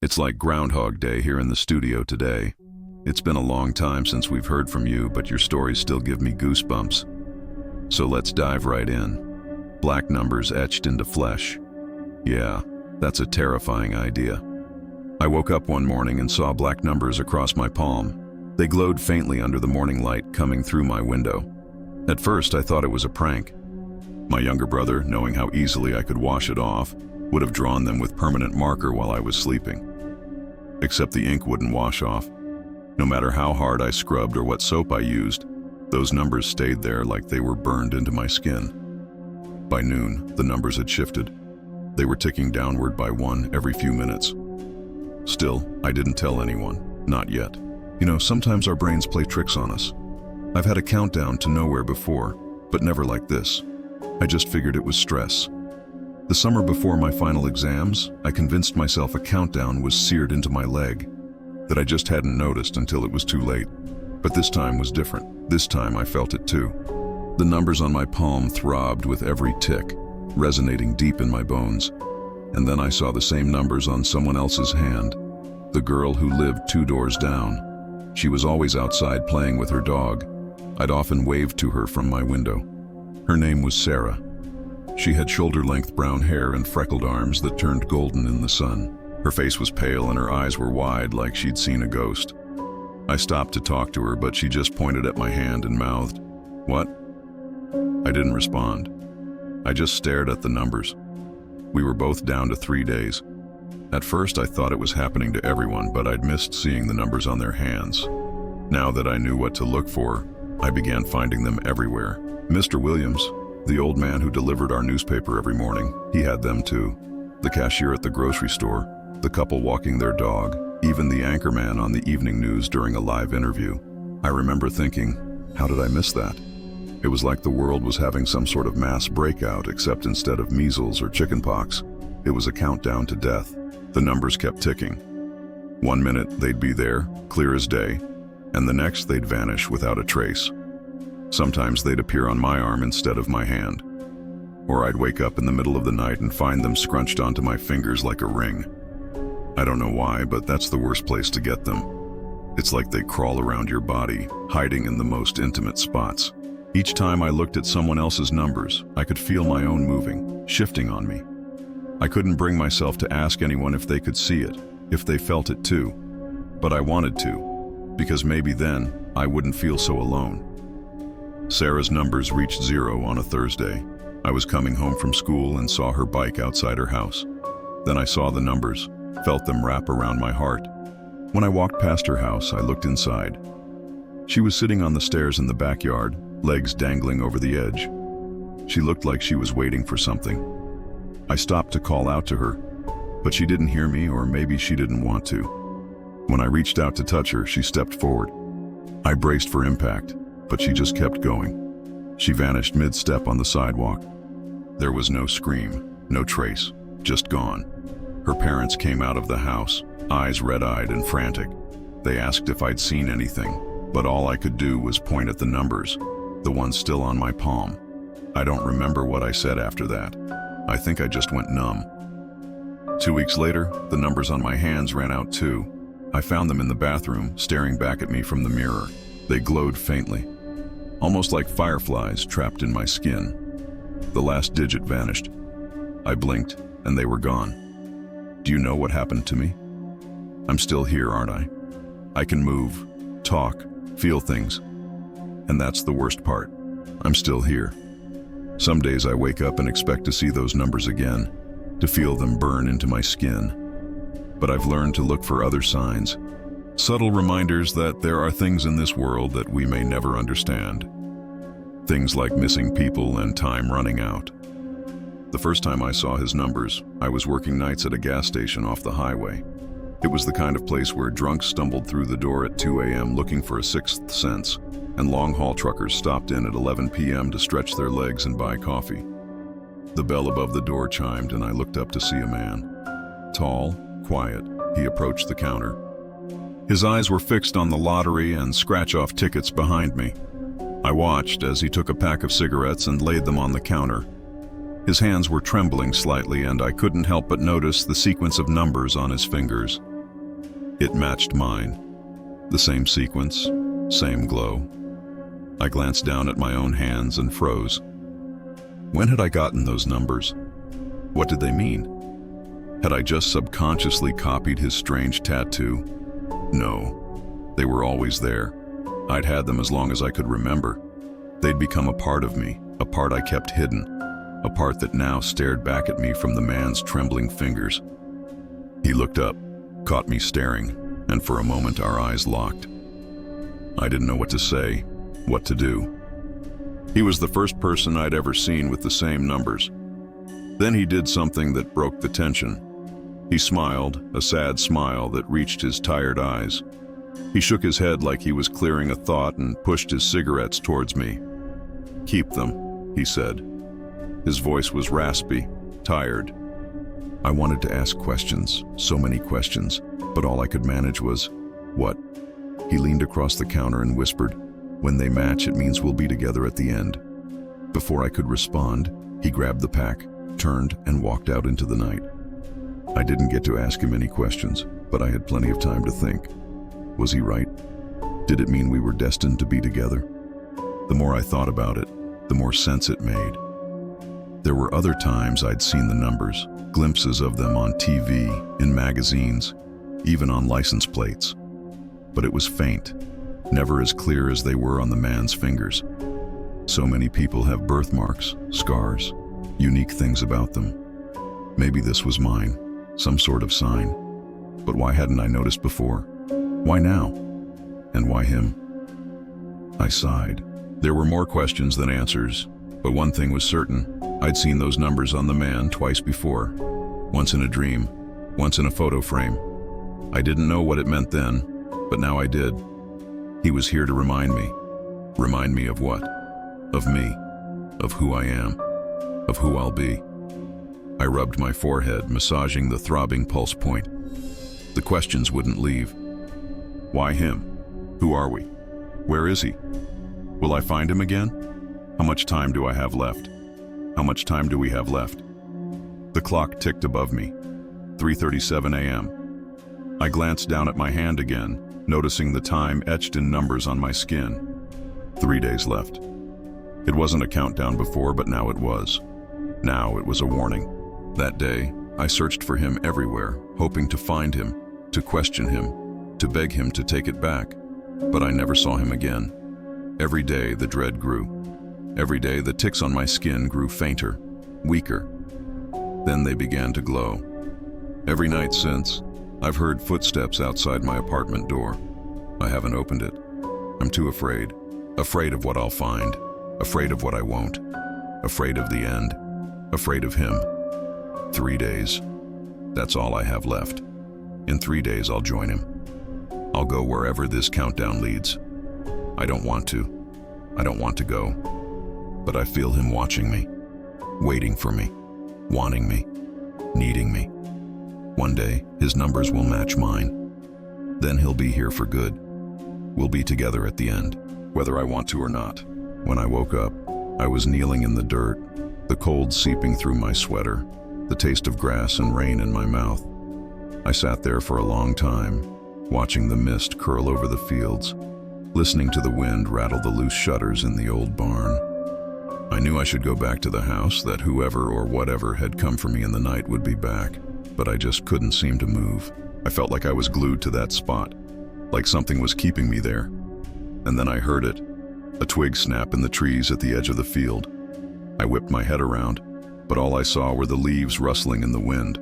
It's like Groundhog Day here in the studio today. It's been a long time since we've heard from you, but your stories still give me goosebumps. So let's dive right in. Black numbers etched into flesh. Yeah, that's a terrifying idea. I woke up one morning and saw black numbers across my palm. They glowed faintly under the morning light coming through my window. At first, I thought it was a prank. My younger brother, knowing how easily I could wash it off, would have drawn them with permanent marker while I was sleeping. Except the ink wouldn't wash off. No matter how hard I scrubbed or what soap I used, those numbers stayed there like they were burned into my skin. By noon, the numbers had shifted. They were ticking downward by one every few minutes. Still, I didn't tell anyone, not yet. You know, sometimes our brains play tricks on us. I've had a countdown to nowhere before, but never like this. I just figured it was stress. The summer before my final exams, I convinced myself a countdown was seared into my leg, that I just hadn't noticed until it was too late. But this time was different. This time I felt it too. The numbers on my palm throbbed with every tick, resonating deep in my bones. And then I saw the same numbers on someone else's hand, the girl who lived 2 doors down. She was always outside playing with her dog. I'd often waved to her from my window. Her name was Sarah. She had shoulder-length brown hair and freckled arms that turned golden in the sun. Her face was pale and her eyes were wide like she'd seen a ghost. I stopped to talk to her, but she just pointed at my hand and mouthed, "What?" I didn't respond. I just stared at the numbers. We were both down to 3 days. At first I thought it was happening to everyone, but I'd missed seeing the numbers on their hands. Now that I knew what to look for, I began finding them everywhere. Mr. Williams, the old man who delivered our newspaper every morning, he had them too. The cashier at the grocery store, the couple walking their dog, even the anchorman on the evening news during a live interview. I remember thinking, how did I miss that? It was like the world was having some sort of mass breakout, except instead of measles or chickenpox, it was a countdown to death. The numbers kept ticking. 1 minute they'd be there, clear as day, and the next they'd vanish without a trace. Sometimes they'd appear on my arm instead of my hand. Or I'd wake up in the middle of the night and find them scrunched onto my fingers like a ring. I don't know why, but that's the worst place to get them. It's like they crawl around your body, hiding in the most intimate spots. Each time I looked at someone else's numbers, I could feel my own moving, shifting on me. I couldn't bring myself to ask anyone if they could see it, if they felt it too. But I wanted to, because maybe then I wouldn't feel so alone. Sarah's numbers reached 0 on a Thursday. I was coming home from school and saw her bike outside her house. Then I saw the numbers, felt them wrap around my heart. When I walked past her house, I looked inside. She was sitting on the stairs in the backyard, legs dangling over the edge. She looked like she was waiting for something. I stopped to call out to her, but she didn't hear me, or maybe she didn't want to. When I reached out to touch her, she stepped forward. I braced for impact, but she just kept going. She vanished mid-step on the sidewalk. There was no scream, no trace, just gone. Her parents came out of the house, eyes red-eyed and frantic. They asked if I'd seen anything, but all I could do was point at the numbers, the ones still on my palm. I don't remember what I said after that. I think I just went numb. 2 weeks later, the numbers on my hands ran out too. I found them in the bathroom, staring back at me from the mirror. They glowed faintly, almost like fireflies trapped in my skin. The last digit vanished. I blinked, and they were gone. Do you know what happened to me? I'm still here, aren't I? I can move, talk, feel things. And that's the worst part. I'm still here. Some days I wake up and expect to see those numbers again, to feel them burn into my skin. But I've learned to look for other signs, subtle reminders that there are things in this world that we may never understand. Things like missing people and time running out. The first time I saw his numbers, I was working nights at a gas station off the highway. It was the kind of place where drunks stumbled through the door at 2 a.m. looking for a sixth sense, and long-haul truckers stopped in at 11 p.m. to stretch their legs and buy coffee. The bell above the door chimed, and I looked up to see a man. Tall, quiet, he approached the counter. His eyes were fixed on the lottery and scratch-off tickets behind me. I watched as he took a pack of cigarettes and laid them on the counter. His hands were trembling slightly, and I couldn't help but notice the sequence of numbers on his fingers. It matched mine. The same sequence, same glow. I glanced down at my own hands and froze. When had I gotten those numbers? What did they mean? Had I just subconsciously copied his strange tattoo? No, they were always there. I'd had them as long as I could remember. They'd become a part of me, a part I kept hidden, a part that now stared back at me from the man's trembling fingers. He looked up, caught me staring, and for a moment our eyes locked. I didn't know what to say, what to do. He was the first person I'd ever seen with the same numbers. Then he did something that broke the tension. He smiled, a sad smile that reached his tired eyes. He shook his head like he was clearing a thought and pushed his cigarettes towards me. "Keep them," he said. His voice was raspy, tired. I wanted to ask questions, so many questions, but all I could manage was, "What?" He leaned across the counter and whispered, "When they match, it means we'll be together at the end." Before I could respond, he grabbed the pack, turned, and walked out into the night. I didn't get to ask him any questions, but I had plenty of time to think. Was he right? Did it mean we were destined to be together? The more I thought about it, the more sense it made. There were other times I'd seen the numbers, glimpses of them on TV, in magazines, even on license plates. But it was faint, never as clear as they were on the man's fingers. So many people have birthmarks, scars, unique things about them. Maybe this was mine, some sort of sign. But why hadn't I noticed before? Why now? And why him? I sighed. There were more questions than answers, but one thing was certain. I'd seen those numbers on the man twice before. Once in a dream, once in a photo frame. I didn't know what it meant then, but now I did. He was here to remind me. Remind me of what? Of me. Of who I am. Of who I'll be. I rubbed my forehead, massaging the throbbing pulse point. The questions wouldn't leave. Why him? Who are we? Where is he? Will I find him again? How much time do I have left? How much time do we have left? The clock ticked above me. 3:37 a.m. I glanced down at my hand again, noticing the time etched in numbers on my skin. 3 days left. It wasn't a countdown before, but now it was. Now it was a warning. That day, I searched for him everywhere, hoping to find him, to question him, to beg him to take it back. But I never saw him again. Every day the dread grew. Every day the ticks on my skin grew fainter, weaker. Then they began to glow. Every night since, I've heard footsteps outside my apartment door. I haven't opened it. I'm too afraid. Afraid of what I'll find. Afraid of what I won't. Afraid of the end. Afraid of him. 3 days. That's all I have left. In 3 days I'll join him. I'll go wherever this countdown leads. I don't want to. I don't want to go. But I feel him watching me, waiting for me, wanting me, needing me. One day, his numbers will match mine. Then he'll be here for good. We'll be together at the end, whether I want to or not. When I woke up, I was kneeling in the dirt, the cold seeping through my sweater, the taste of grass and rain in my mouth. I sat there for a long time, watching the mist curl over the fields, listening to the wind rattle the loose shutters in the old barn. I knew I should go back to the house, that whoever or whatever had come for me in the night would be back, but I just couldn't seem to move. I felt like I was glued to that spot, like something was keeping me there. And then I heard it, a twig snap in the trees at the edge of the field. I whipped my head around, but all I saw were the leaves rustling in the wind.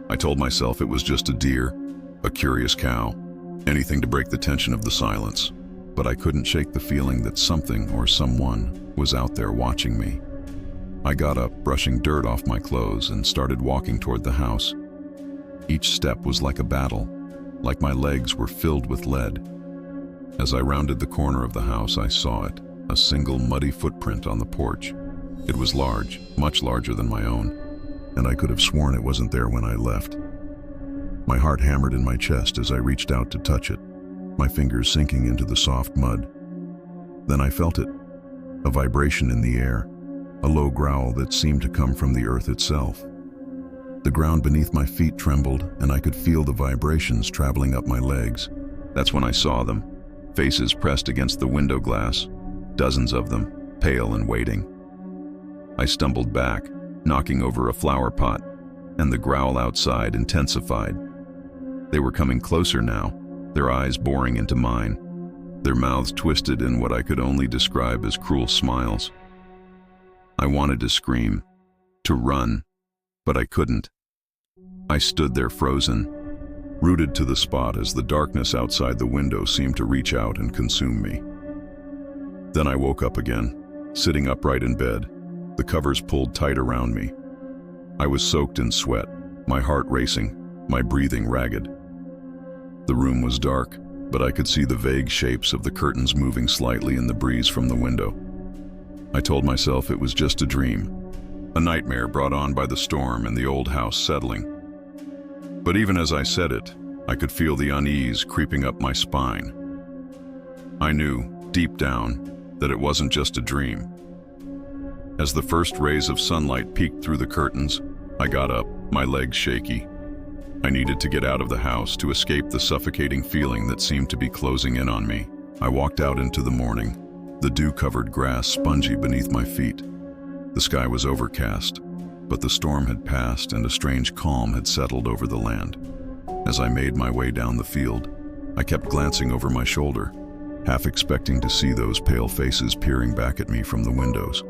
I told myself it was just a deer, a curious cow, anything to break the tension of the silence. But I couldn't shake the feeling that something or someone was out there watching me. I got up, brushing dirt off my clothes, and started walking toward the house. Each step was like a battle, like my legs were filled with lead. As I rounded the corner of the house, I saw it, a single muddy footprint on the porch. It was large, much larger than my own, and I could have sworn it wasn't there when I left. My heart hammered in my chest as I reached out to touch it, my fingers sinking into the soft mud. Then I felt it, a vibration in the air, a low growl that seemed to come from the earth itself. The ground beneath my feet trembled, and I could feel the vibrations traveling up my legs. That's when I saw them, faces pressed against the window glass, dozens of them, pale and waiting. I stumbled back, knocking over a flower pot, and the growl outside intensified. They were coming closer now, their eyes boring into mine, their mouths twisted in what I could only describe as cruel smiles. I wanted to scream, to run, but I couldn't. I stood there frozen, rooted to the spot as the darkness outside the window seemed to reach out and consume me. Then I woke up again, sitting upright in bed, the covers pulled tight around me. I was soaked in sweat, my heart racing, my breathing ragged. The room was dark, but I could see the vague shapes of the curtains moving slightly in the breeze from the window. I told myself it was just a dream, a nightmare brought on by the storm and the old house settling. But even as I said it, I could feel the unease creeping up my spine. I knew, deep down, that it wasn't just a dream. As the first rays of sunlight peeked through the curtains, I got up, my legs shaky. I needed to get out of the house to escape the suffocating feeling that seemed to be closing in on me. I walked out into the morning, the dew-covered grass spongy beneath my feet. The sky was overcast, but the storm had passed and a strange calm had settled over the land. As I made my way down the field, I kept glancing over my shoulder, half expecting to see those pale faces peering back at me from the windows.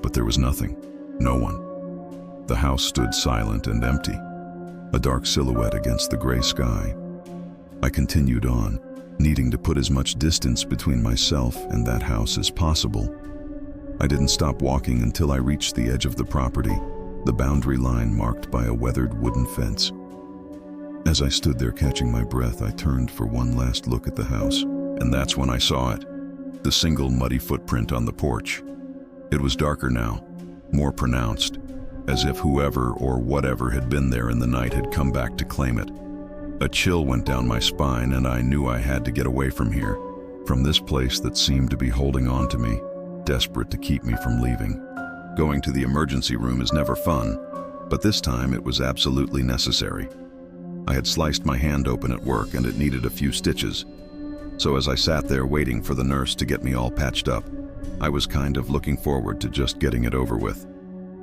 But there was nothing, no one. The house stood silent and empty, a dark silhouette against the gray sky. I continued on, needing to put as much distance between myself and that house as possible. I didn't stop walking until I reached the edge of the property, the boundary line marked by a weathered wooden fence. As I stood there catching my breath, I turned for one last look at the house, and that's when I saw it, the single muddy footprint on the porch. It was darker now, more pronounced, as if whoever or whatever had been there in the night had come back to claim it. A chill went down my spine, and I knew I had to get away from here, from this place that seemed to be holding on to me, desperate to keep me from leaving. Going to the emergency room is never fun, but this time it was absolutely necessary. I had sliced my hand open at work and it needed a few stitches. So as I sat there waiting for the nurse to get me all patched up, I was kind of looking forward to just getting it over with.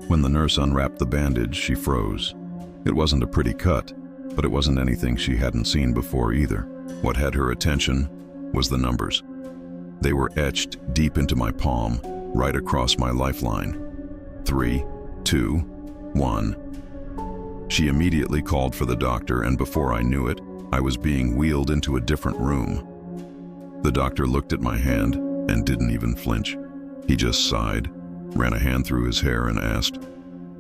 When the nurse unwrapped the bandage, she froze. It wasn't a pretty cut, but it wasn't anything she hadn't seen before either. What had her attention was the numbers. They were etched deep into my palm, right across my lifeline. 3, 2, 1. She immediately called for the doctor, and before I knew it, I was being wheeled into a different room. The doctor looked at my hand and didn't even flinch. He just sighed, ran a hand through his hair and asked,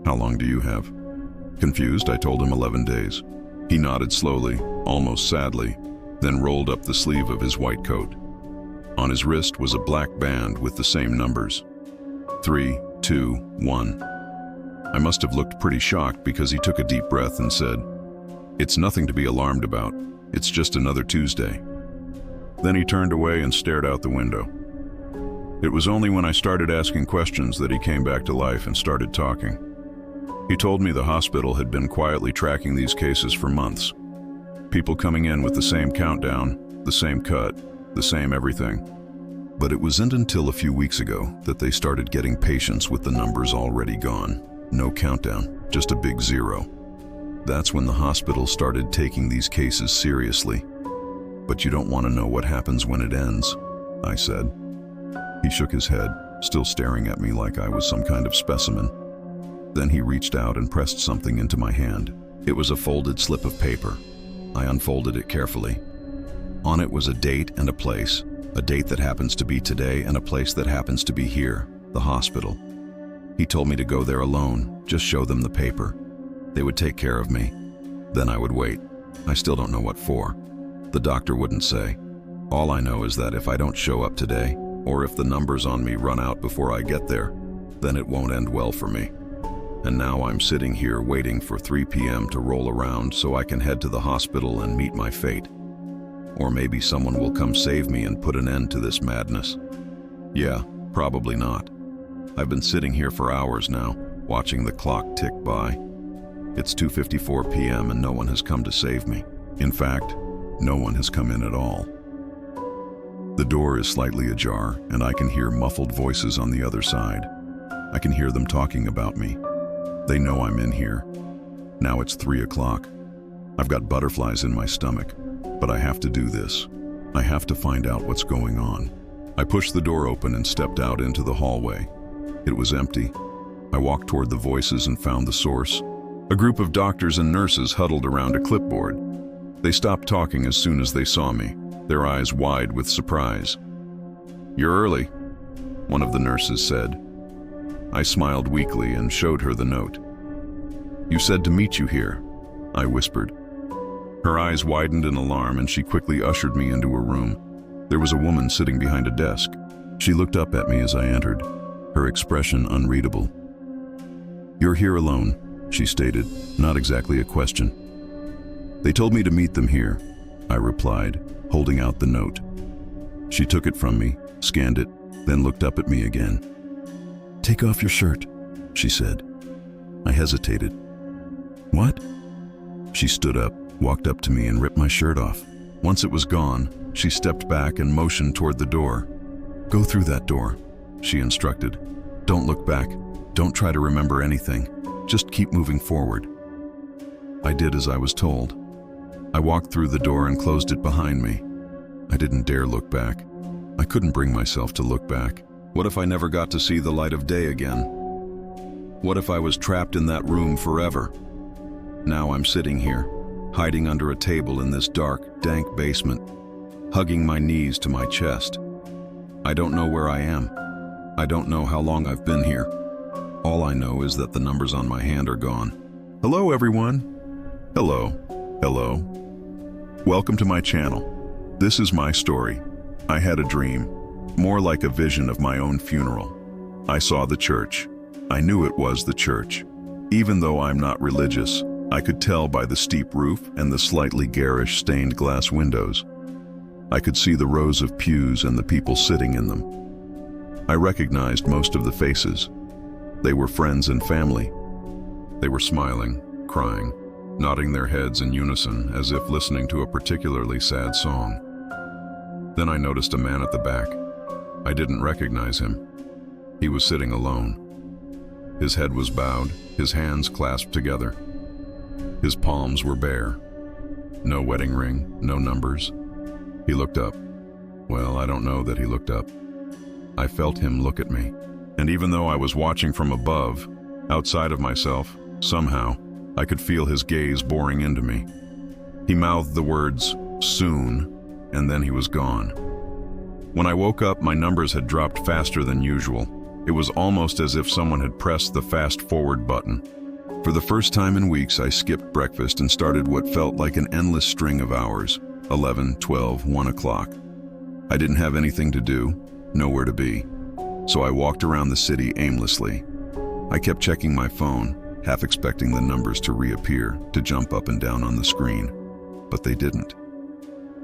"How long do you have?" Confused, I told him 11 days. He nodded slowly, almost sadly, then rolled up the sleeve of his white coat. On his wrist was a black band with the same numbers. 3, 2, 1. I must have looked pretty shocked because he took a deep breath and said, "It's nothing to be alarmed about. It's just another Tuesday." Then he turned away and stared out the window. It was only when I started asking questions that he came back to life and started talking. He told me the hospital had been quietly tracking these cases for months. People coming in with the same countdown, the same cut, the same everything. But it wasn't until a few weeks ago that they started getting patients with the numbers already gone. No countdown, just a big 0. That's when the hospital started taking these cases seriously. "But you don't want to know what happens when it ends," I said. He shook his head, still staring at me like I was some kind of specimen. Then he reached out and pressed something into my hand. It was a folded slip of paper. I unfolded it carefully. On it was a date and a place, a date that happens to be today and a place that happens to be here, the hospital. He told me to go there alone, just show them the paper. They would take care of me. Then I would wait. I still don't know what for. The doctor wouldn't say. All I know is that if I don't show up today, or if the numbers on me run out before I get there, then it won't end well for me. And now I'm sitting here waiting for 3 p.m. to roll around so I can head to the hospital and meet my fate. Or maybe someone will come save me and put an end to this madness. Yeah, probably not. I've been sitting here for hours now, watching the clock tick by. It's 2:54 p.m. and no one has come to save me. In fact, no one has come in at all. The door is slightly ajar, and I can hear muffled voices on the other side. I can hear them talking about me. They know I'm in here. Now it's 3 o'clock. I've got butterflies in my stomach, but I have to do this. I have to find out what's going on. I pushed the door open and stepped out into the hallway. It was empty. I walked toward the voices and found the source. A group of doctors and nurses huddled around a clipboard. They stopped talking as soon as they saw me, their eyes wide with surprise. "You're early," one of the nurses said. I smiled weakly and showed her the note. "You said to meet you here," I whispered. Her eyes widened in alarm and she quickly ushered me into a room. There was a woman sitting behind a desk. She looked up at me as I entered, her expression unreadable. "You're here alone," she stated, not exactly a question. "They told me to meet them here," I replied, holding out the note. She took it from me, scanned it, then looked up at me again. "Take off your shirt," she said. I hesitated. "What?" She stood up, walked up to me and ripped my shirt off. Once it was gone, she stepped back and motioned toward the door. "Go through that door," she instructed. "Don't look back. Don't try to remember anything. Just keep moving forward." I did as I was told. I walked through the door and closed it behind me. I didn't dare look back. I couldn't bring myself to look back. What if I never got to see the light of day again? What if I was trapped in that room forever? Now I'm sitting here, hiding under a table in this dark, dank basement, hugging my knees to my chest. I don't know where I am. I don't know how long I've been here. All I know is that the numbers on my hand are gone. Hello, everyone. Hello. Hello. Welcome to my channel. This is my story. I had a dream, more like a vision of my own funeral. I saw the church. I knew it was the church. Even though I'm not religious, I could tell by the steep roof and the slightly garish stained glass windows. I could see the rows of pews and the people sitting in them. I recognized most of the faces. They were friends and family. They were smiling, crying, nodding their heads in unison as if listening to a particularly sad song. Then I noticed a man at the back. I didn't recognize him. He was sitting alone. His head was bowed, his hands clasped together. His palms were bare. No wedding ring, no numbers. He looked up. Well, I don't know that he looked up. I felt him look at me. And even though I was watching from above, outside of myself, somehow, I could feel his gaze boring into me. He mouthed the words, "soon," and then he was gone. When I woke up, my numbers had dropped faster than usual. It was almost as if someone had pressed the fast-forward button. For the first time in weeks, I skipped breakfast and started what felt like an endless string of hours, 11, 12, 1 o'clock. I didn't have anything to do, nowhere to be. So I walked around the city aimlessly. I kept checking my phone, half expecting the numbers to reappear, to jump up and down on the screen. But they didn't.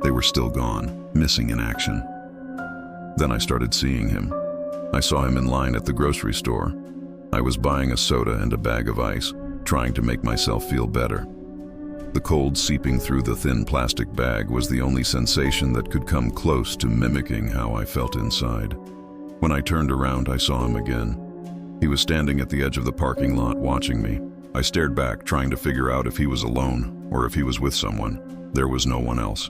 They were still gone, missing in action. Then I started seeing him. I saw him in line at the grocery store. I was buying a soda and a bag of ice, trying to make myself feel better. The cold seeping through the thin plastic bag was the only sensation that could come close to mimicking how I felt inside. When I turned around, I saw him again. He was standing at the edge of the parking lot watching me. I stared back, trying to figure out if he was alone or if he was with someone. There was no one else.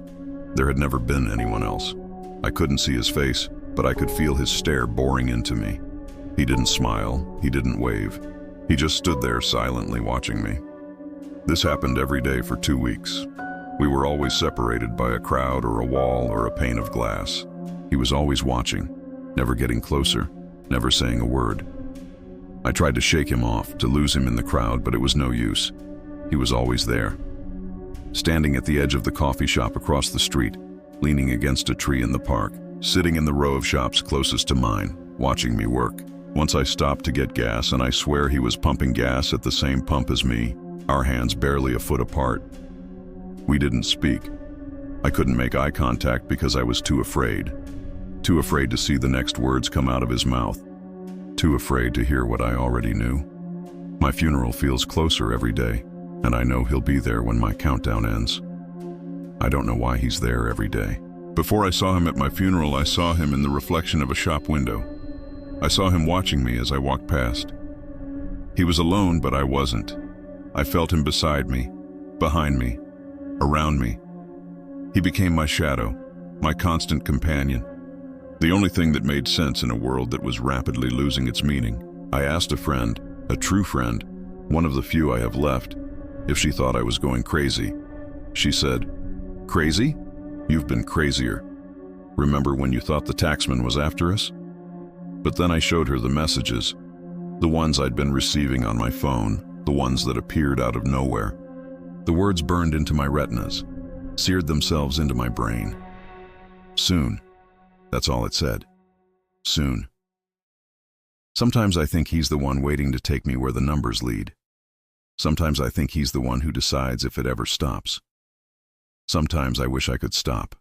There had never been anyone else. I couldn't see his face, but I could feel his stare boring into me. He didn't smile, he didn't wave. He just stood there silently watching me. This happened every day for 2 weeks. We were always separated by a crowd or a wall or a pane of glass. He was always watching, never getting closer, never saying a word. I tried to shake him off, to lose him in the crowd, but it was no use. He was always there. Standing at the edge of the coffee shop across the street, leaning against a tree in the park, sitting in the row of shops closest to mine, watching me work. Once I stopped to get gas, and I swear he was pumping gas at the same pump as me, our hands barely a foot apart. We didn't speak. I couldn't make eye contact because I was too afraid. Too afraid to see the next words come out of his mouth. Too afraid to hear what I already knew. My funeral feels closer every day. and I know he'll be there when my countdown ends. I don't know why he's there every day. Before I saw him at my funeral, I saw him in the reflection of a shop window. I saw him watching me as I walked past. He was alone, but I wasn't. I felt him beside me, behind me, around me. He became my shadow, my constant companion, the only thing that made sense in a world that was rapidly losing its meaning. I asked a friend, a true friend, one of the few I have left, if she thought I was going crazy. She said, "Crazy? You've been crazier. Remember when you thought the taxman was after us?" But then I showed her the messages, the ones I'd been receiving on my phone, the ones that appeared out of nowhere. The words burned into my retinas, seared themselves into my brain. Soon. That's all it said. Soon. Sometimes I think he's the one waiting to take me where the numbers lead. Sometimes I think he's the one who decides if it ever stops. Sometimes I wish I could stop.